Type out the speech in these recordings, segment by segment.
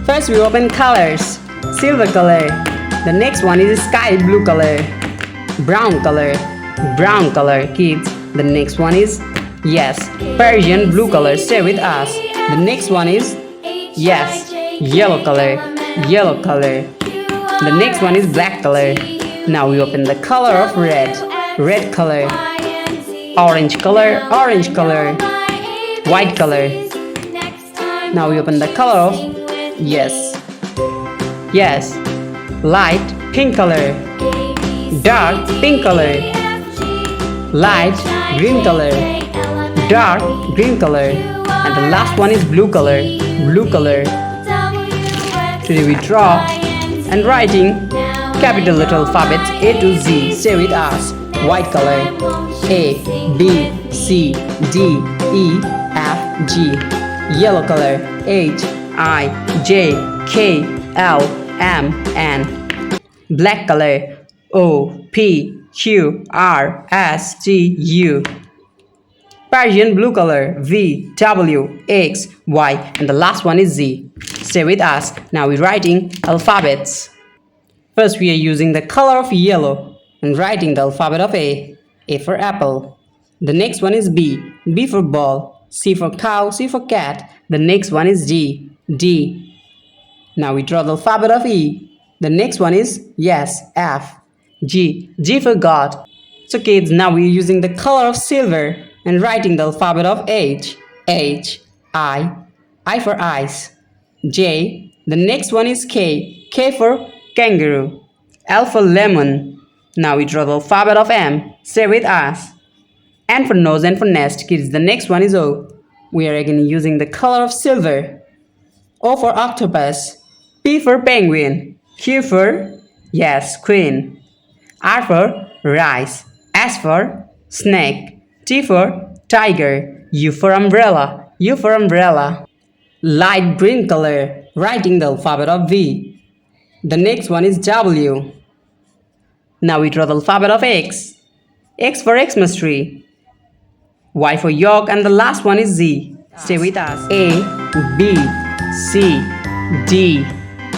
First we open colors. Silver color. The next one is sky blue color. Brown color. Brown color, kids. The next one is, yes, Persian blue color. Stay with us. The next one is, yes, yellow color. Yellow color. The next one is black color. Now we open the color of red. Red color. Orange color. Orange color. White color. Now we open the color of, yes, yes, light pink color. Dark pink color. Light green color. Dark green color. And the last one is blue color. Blue color. Today we draw and writing capital letter alphabets A to Z. Stay with us. White color. A, B, C, D, E, F, G. Yellow color. H, I, J, K, L, M, N. Black color. O, P, Q, R, S, T, U. Persian blue color. V, W, X, Y. And the last one is Z. Stay with us. Now we're writing alphabets. First we are using the color of yellow and writing the alphabet of A. A for apple. The next one is B. B for ball. C for cow. C for cat. The next one is D. D. Now we draw the alphabet of E. The next one is, yes, F. G. G for God. So kids, now we are using the color of silver and writing the alphabet of H. H. I. I for eyes. J. The next one is K. K for kangaroo. L for lemon. Now we draw the alphabet of M. Stay with us. N for nose and for nest. Kids, the next one is O. We are again using the color of silver. O for octopus. P for penguin. Q for, yes, queen. R for rice. S for snake. T for tiger. U for umbrella. U for umbrella. Light green color. Writing the alphabet of V. The next one is W. Now we draw the alphabet of X. X for Xmas tree. Y for York, and the last one is Z. Stay with us. A, B, C, D,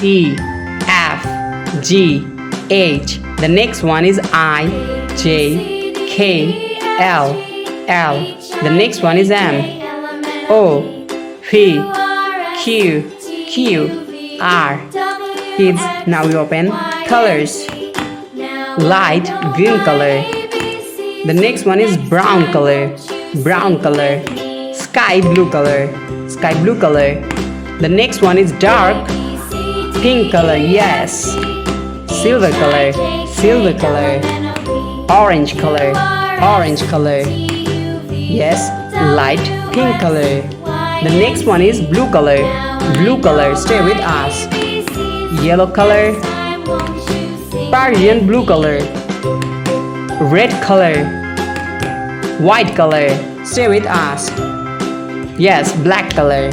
E, F, G, H. The next one is I, J, K, L, L. The next one is M, O, P, Q, Q, R. Kids, now we open colors. Light green color. The next one is brown color. Brown color. Sky blue color. Sky blue color. The next one is dark pink color. Yes. Silver color. Silver color. Orange color. Orange color. Yes. Light pink color. The next one is blue color. Blue color. Stay with us. Yellow color. Persian blue color. Red color. White color. Stay with us. Yes, black color.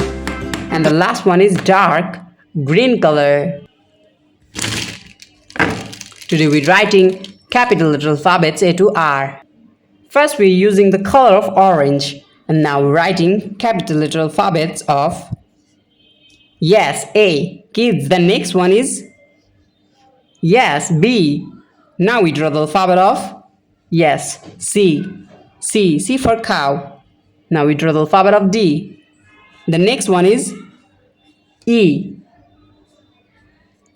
And the last one is dark green color. Today we're writing capital letter alphabets A to R. First we're using the color of orange. And now we're writing capital letter alphabets of, yes, A. Kids, the next one is, yes, B. Now we draw the alphabet of, yes, C. C. C for cow. Now we draw the alphabet of D. The next one is E.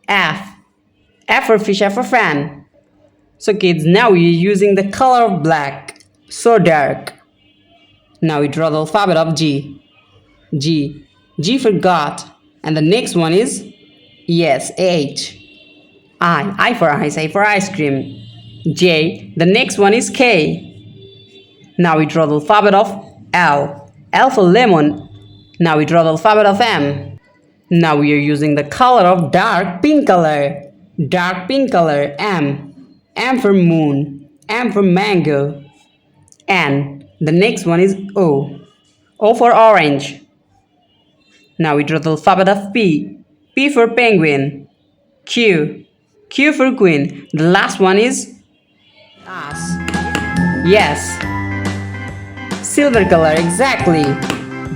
F. F for fish, F for fan. So kids, now we're using the color of black. So dark. Now we draw the alphabet of G. G. G for God. And the next one is, yes, H. I for ice, I for ice cream. J. The next one is K. Now we draw the alphabet of L. L for lemon. Now we draw the alphabet of M. Now we are using the color of dark pink color. Dark pink color. M. M for moon. M for mango. N. The next one is O. O for orange. Now we draw the alphabet of P. P for penguin. Q. Q for queen. The last one is us. Yes. Silver color, exactly.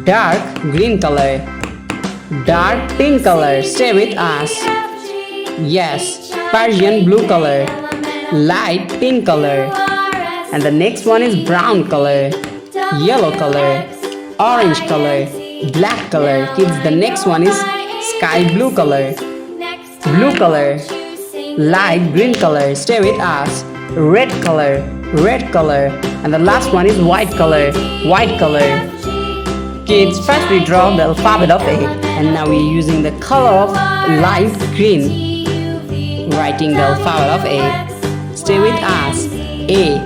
Dark green color. Dark pink color. Stay with us. Yes, Persian blue color. Light pink color. And the next one is brown color, yellow color, orange color, black color. Kids, the next one is sky blue color, light green color. Stay with us. Red color, and the last one is white color, Kids, first we draw the alphabet of A, and now we're using the color of light green, writing the alphabet of A. Stay with us. A.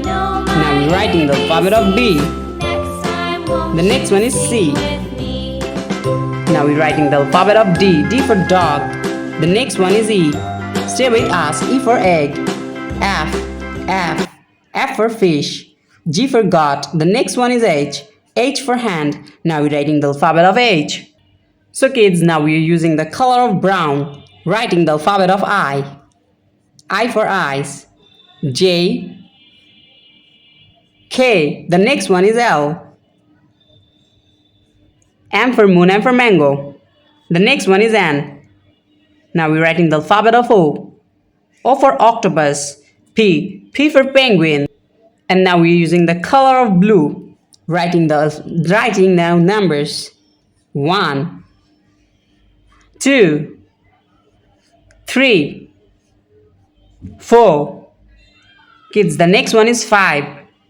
Now we're writing the alphabet of B. The next one is C. Now we're writing the alphabet of D. D for dog. The next one is E. Stay with us. E for egg. F. F for fish. G for God. The next one is H. H for hand. Now we're writing the alphabet of H. So kids, now we're using the color of brown, writing the alphabet of I. I for eyes. J. K. The next one is L. M for moon, M for mango. The next one is N. Now we're writing the alphabet of O. O for octopus. P. P for penguin. And now we're using the color of blue, writing now numbers. 1, 2, 3, 4. Kids, the next one is 5.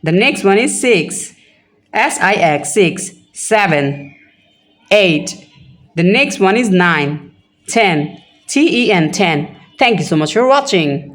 The next one is 6. S-I-X, 6. 7, 8. The next one is 9. 10. T-E-N, 10. Thank you so much for watching.